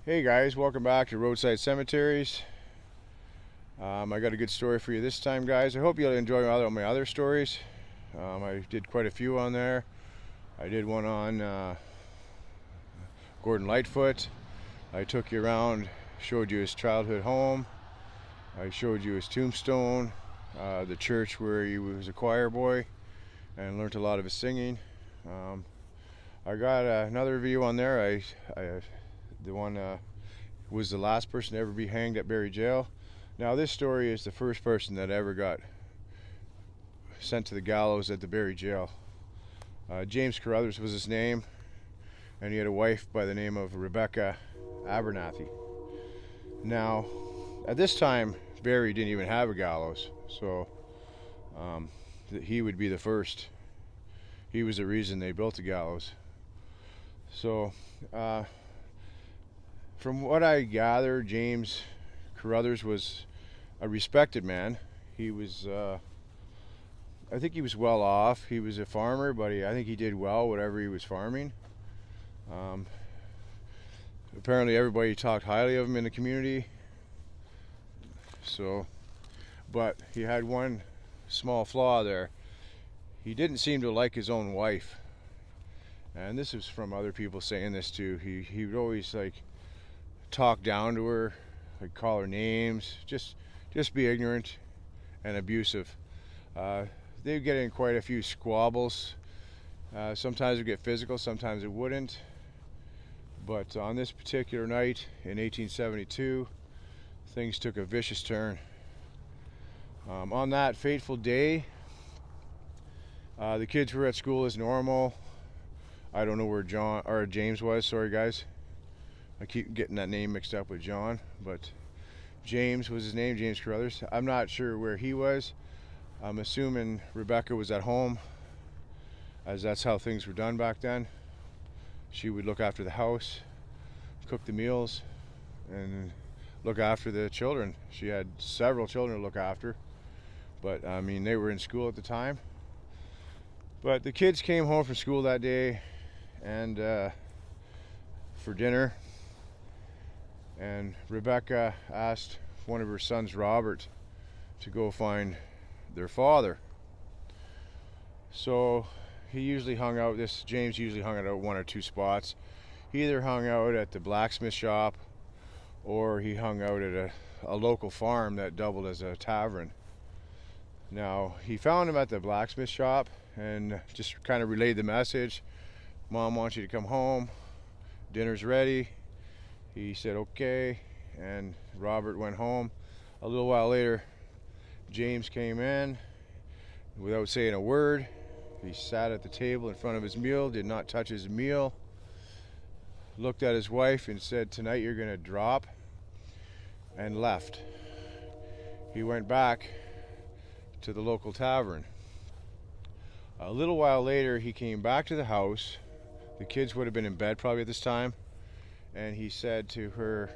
Hey guys, welcome back to Roadside Cemeteries. I got a good story for you this time, guys. I hope you'll enjoy my other stories. I did quite a few on there. I did one on Gordon Lightfoot. I took you around, showed you his childhood home. I showed you his tombstone, the church where he was a choir boy and learned a lot of his singing. I got another video on there. The one was the last person to ever be hanged at Barrie jail. Now this story is the first person that ever got sent to the gallows at the Barrie jail. James Carruthers was his name, and he had a wife by the name of Rebecca Abernathy. Now at this time Barrie didn't even have a gallows, so he would be the first. He was the reason they built the gallows. So from what I gather, James Carruthers was a respected man. He was, I think he was well off. He was a farmer, but I think he did well whatever he was farming. Apparently everybody talked highly of him in the community. So, but he had one small flaw there. He didn't seem to like his own wife. And this is from other people saying this too. He would always talk down to her, call her names, just be ignorant and abusive. They'd get in quite a few squabbles. Sometimes it would get physical, sometimes it wouldn't. But on this particular night in 1872, things took a vicious turn. On that fateful day, the kids were at school as normal. I don't know where James was. Sorry, guys. I keep getting that name mixed up with John, but James was his name, James Carruthers. I'm not sure where he was. I'm assuming Rebecca was at home, as that's how things were done back then. She would look after the house, cook the meals, and look after the children. She had several children to look after, but I mean, they were in school at the time. But the kids came home from school that day and for dinner, and Rebecca asked one of her sons, Robert, to go find their father. So James usually hung out at one or two spots. He either hung out at the blacksmith shop, or he hung out at a local farm that doubled as a tavern. Now he found him at the blacksmith shop and just kind of relayed the message. Mom wants you to come home, dinner's ready. He said okay, and Robert went home. A little while later, James came in without saying a word. He sat at the table in front of his meal, did not touch his meal, looked at his wife and said, "Tonight you're gonna drop," and left. He went back to the local tavern. A little while later, he came back to the house. The kids would have been in bed probably at this time, and he said to her,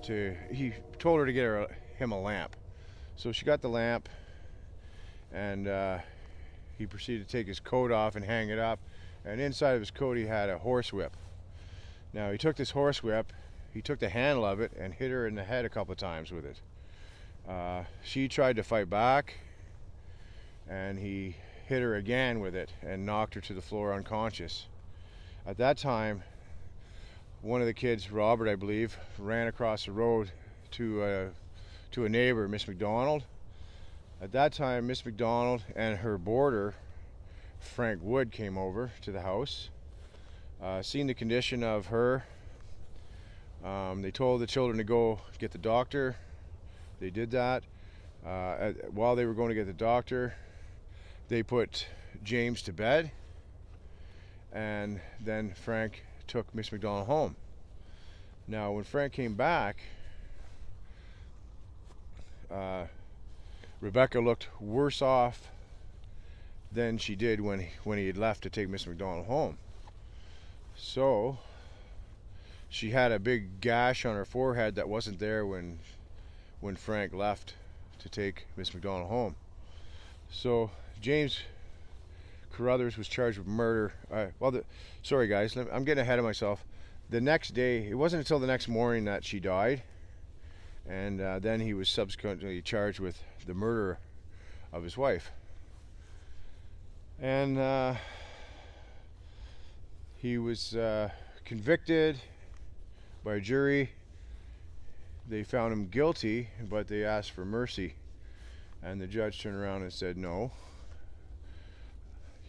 he told her to get him a lamp. So she got the lamp, and he proceeded to take his coat off and hang it up, and inside of his coat he had a horsewhip. Now he took this horsewhip, he took the handle of it and hit her in the head a couple of times with it. She tried to fight back, and he hit her again with it and knocked her to the floor unconscious. At that time, one of the kids, Robert I believe, ran across the road to a neighbor, Miss McDonald. At that time, Miss McDonald and her boarder, Frank Wood, came over to the house. Seeing the condition of her, they told the children to go get the doctor. They did that. While they were going to get the doctor, they put James to bed, and then Frank took Miss McDonald home. Now when Frank came back, Rebecca looked worse off than she did when he had left to take Miss McDonald home. So she had a big gash on her forehead that wasn't there when Frank left to take Miss McDonald home. So James Carruthers was charged with murder. Sorry guys, I'm getting ahead of myself. The next day, it wasn't until the next morning that she died, and then he was subsequently charged with the murder of his wife. And he was convicted by a jury. They found him guilty, but they asked for mercy. And the judge turned around and said, no,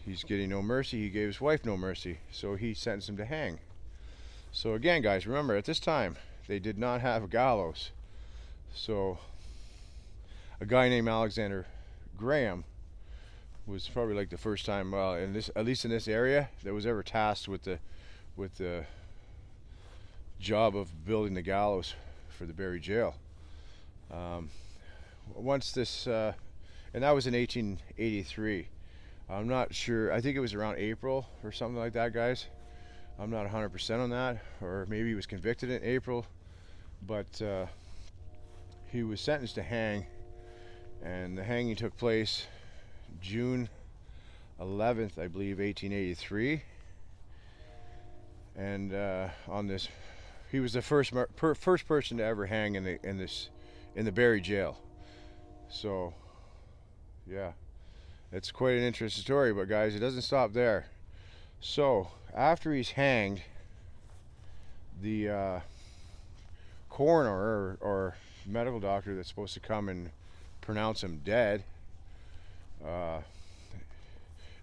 he's getting no mercy. He gave his wife no mercy. So he sentenced him to hang. So again, guys, remember, at this time, they did not have a gallows. So a guy named Alexander Graham was probably like the first time, in this, at least in this area, that was ever tasked with the job of building the gallows for the Barrie jail. Once this, and that was in 1883. I'm not sure. I think it was around April or something like that, guys. I'm not 100% on that, or maybe he was convicted in April, but he was sentenced to hang, and the hanging took place June 11th, I believe, 1883. And on this, he was the first person to ever hang in the Barrie jail. So, yeah, it's quite an interesting story. But guys, it doesn't stop there. So after he's hanged, the coroner or medical doctor that's supposed to come and pronounce him dead,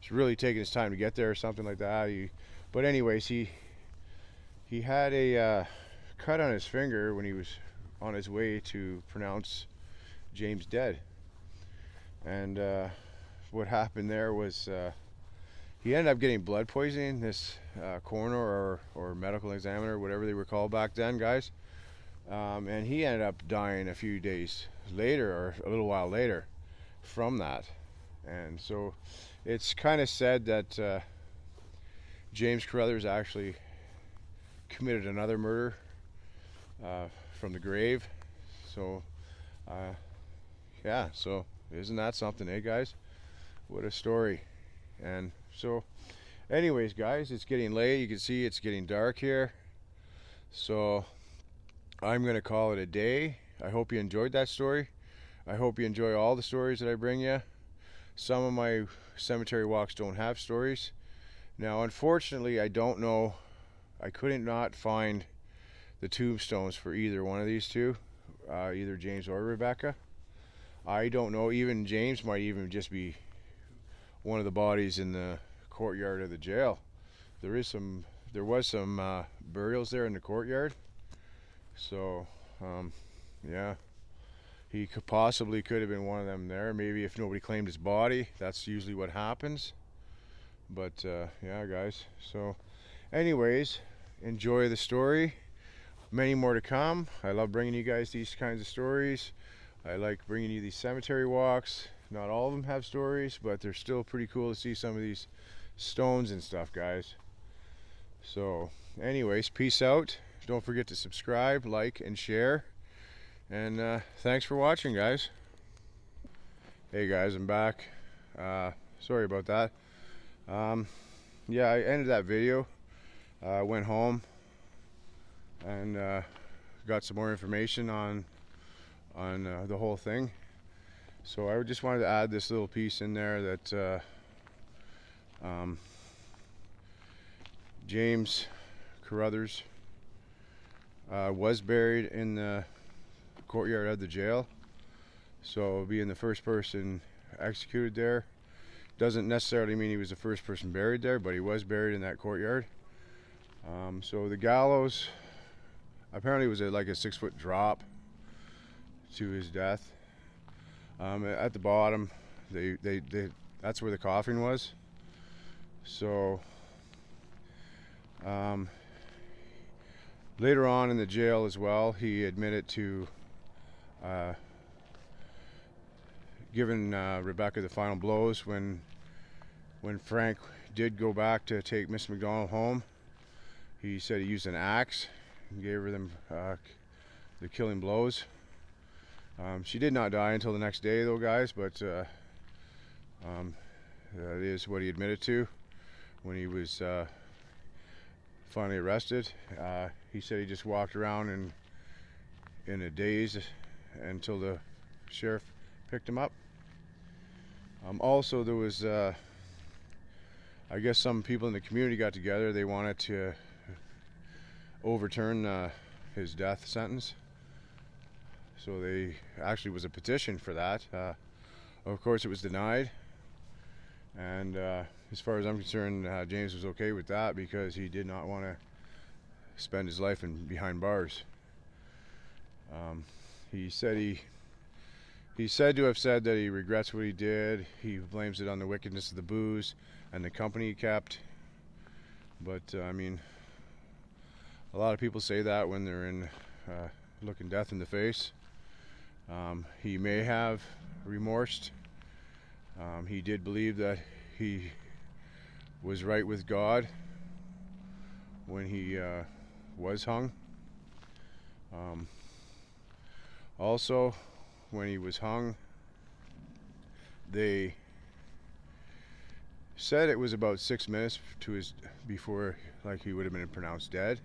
he's really taking his time to get there or something like that. But anyways, he had a cut on his finger when he was on his way to pronounce James dead. And what happened there was he ended up getting blood poisoning, this coroner or medical examiner, whatever they were called back then, guys. And he ended up dying a few days later, or a little while later, from that. And so it's kind of said that James Carruthers actually committed another murder from the grave. So yeah, so isn't that something, eh, guys? What a story. And so anyways, guys, it's getting late. You can see it's getting dark here, so I'm gonna call it a day. I hope you enjoyed that story. I hope you enjoy all the stories that I bring you. Some of my cemetery walks don't have stories. Now, unfortunately, I don't know, I couldn't not find the tombstones for either one of these two, either James or Rebecca. I don't know, even James might even just be one of the bodies in the courtyard of the jail. There was some burials there in the courtyard. So yeah, he possibly could have been one of them there. Maybe if nobody claimed his body, that's usually what happens. But yeah, guys, so anyways, enjoy the story. Many more to come. I love bringing you guys these kinds of stories. I like bringing you these cemetery walks. Not all of them have stories, but they're still pretty cool to see some of these stones and stuff, guys. So anyways, peace out. Don't forget to subscribe, like, and share. And thanks for watching, guys. Hey guys, I'm back. Sorry about that. Yeah, I ended that video. Went home and got some more information on the whole thing. So I just wanted to add this little piece in there that James Carruthers was buried in the courtyard of the jail. So being the first person executed there doesn't necessarily mean he was the first person buried there, but he was buried in that courtyard. So the gallows apparently was like a 6-foot drop to his death. At the bottom, that's where the coffin was. So later on in the jail as well, he admitted to giving Rebecca the final blows when Frank did go back to take Miss McDonald home. He said he used an axe and gave her the killing blows. She did not die until the next day, though, guys, but that is what he admitted to when he was finally arrested. He said he just walked around in a daze until the sheriff picked him up. Also, there was, I guess some people in the community got together. They wanted to overturn his death sentence. So they actually was a petition for that. Of course, it was denied. And as far as I'm concerned, James was okay with that because he did not want to spend his life behind bars. He said to have said that he regrets what he did. He blames it on the wickedness of the booze and the company he kept. But I mean, a lot of people say that when they're looking death in the face. He may have remorse. He did believe that he was right with God when he was hung. Also, when he was hung, they said it was about 6 minutes before like he would have been pronounced dead.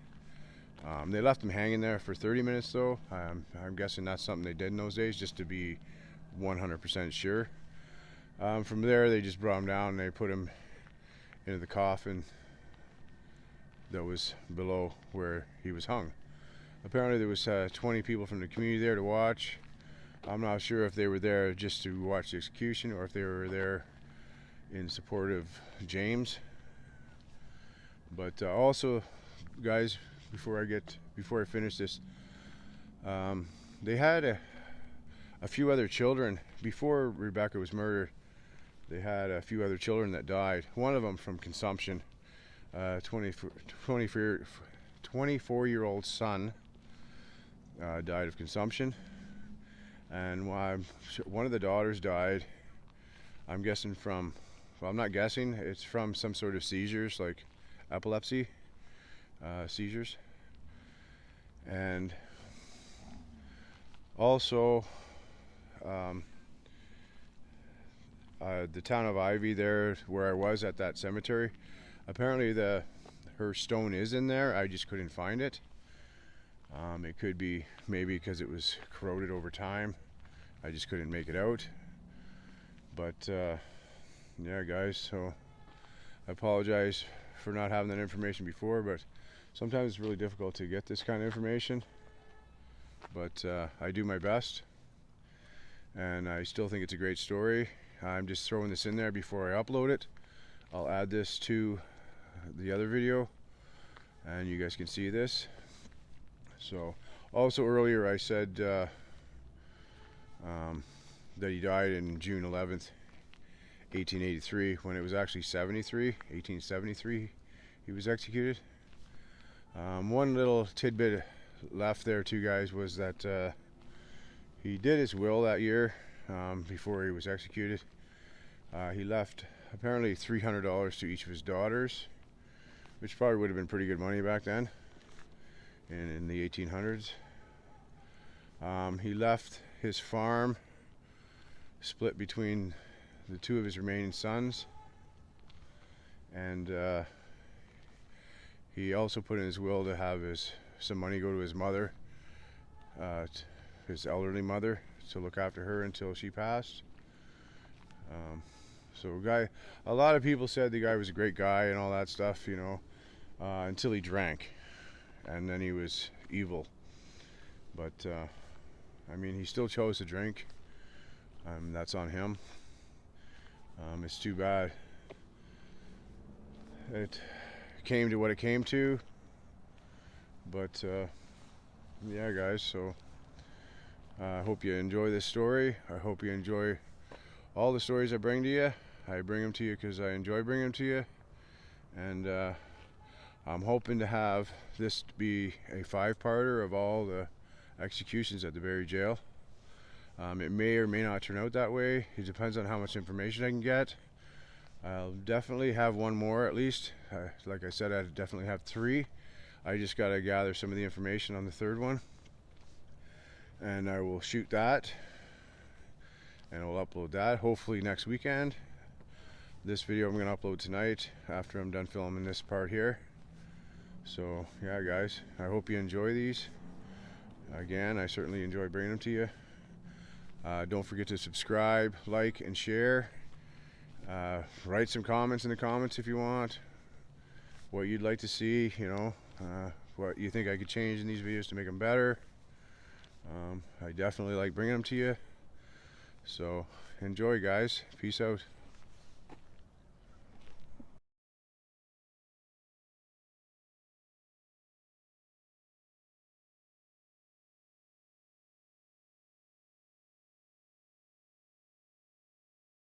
They left him hanging there for 30 minutes though. I'm guessing that's something they did in those days just to be 100% sure. From there they just brought him down and they put him into the coffin that was below where he was hung. Apparently there was 20 people from the community there to watch. I'm not sure if they were there just to watch the execution or if they were there in support of James. But also, guys, before I finish this, they had a few other children before Rebecca was murdered. They had a few other children that died. One of them from consumption. 24-year-old son died of consumption, and one of the daughters died. I'm guessing from, well, I'm not guessing, it's from some sort of seizures, like epilepsy seizures. And also the town of Ivy there where I was at that cemetery, apparently her stone is in there. I just couldn't find it. It could be maybe because it was corroded over time. I just couldn't make it out. But yeah, guys, so I apologize for not having that information before, but sometimes it's really difficult to get this kind of information. But I do my best, and I still think it's a great story. I'm just throwing this in there before I upload it. I'll add this to the other video and you guys can see this. So also earlier I said that he died in June 11th 1883 when it was actually 1873 he was executed. One little tidbit left there too, guys, was that he did his will that year before he was executed. He left apparently $300 to each of his daughters, which probably would have been pretty good money back then in the 1800s. He left his farm split between the two of his remaining sons, and he also put in his will to have some money go to his mother, his elderly mother, to look after her until she passed. So a lot of people said the guy was a great guy and all that stuff, you know, until he drank, and then he was evil. But I mean, he still chose to drink. That's on him. It's too bad it came to what it came to. But yeah, guys, so I hope you enjoy this story. I hope you enjoy all the stories I bring to you. I bring them to you because I enjoy bringing them to you, and I'm hoping to have this be a 5-parter of all the executions at the Barrie jail. It may or may not turn out that way. It depends on how much information I can get. I'll definitely have one more at least. Like I said, I definitely have 3. I just got to gather some of the information on the 3rd one, and I will shoot that and I'll upload that hopefully next weekend. This video I'm going to upload tonight after I'm done filming this part here. So yeah, guys, I hope you enjoy these. Again, I certainly enjoy bringing them to you. Don't forget to subscribe, like, and share. Write some comments in the comments if you want. What you'd like to see, you know, what you think I could change in these videos to make them better. I definitely like bringing them to you. So enjoy, guys. Peace out.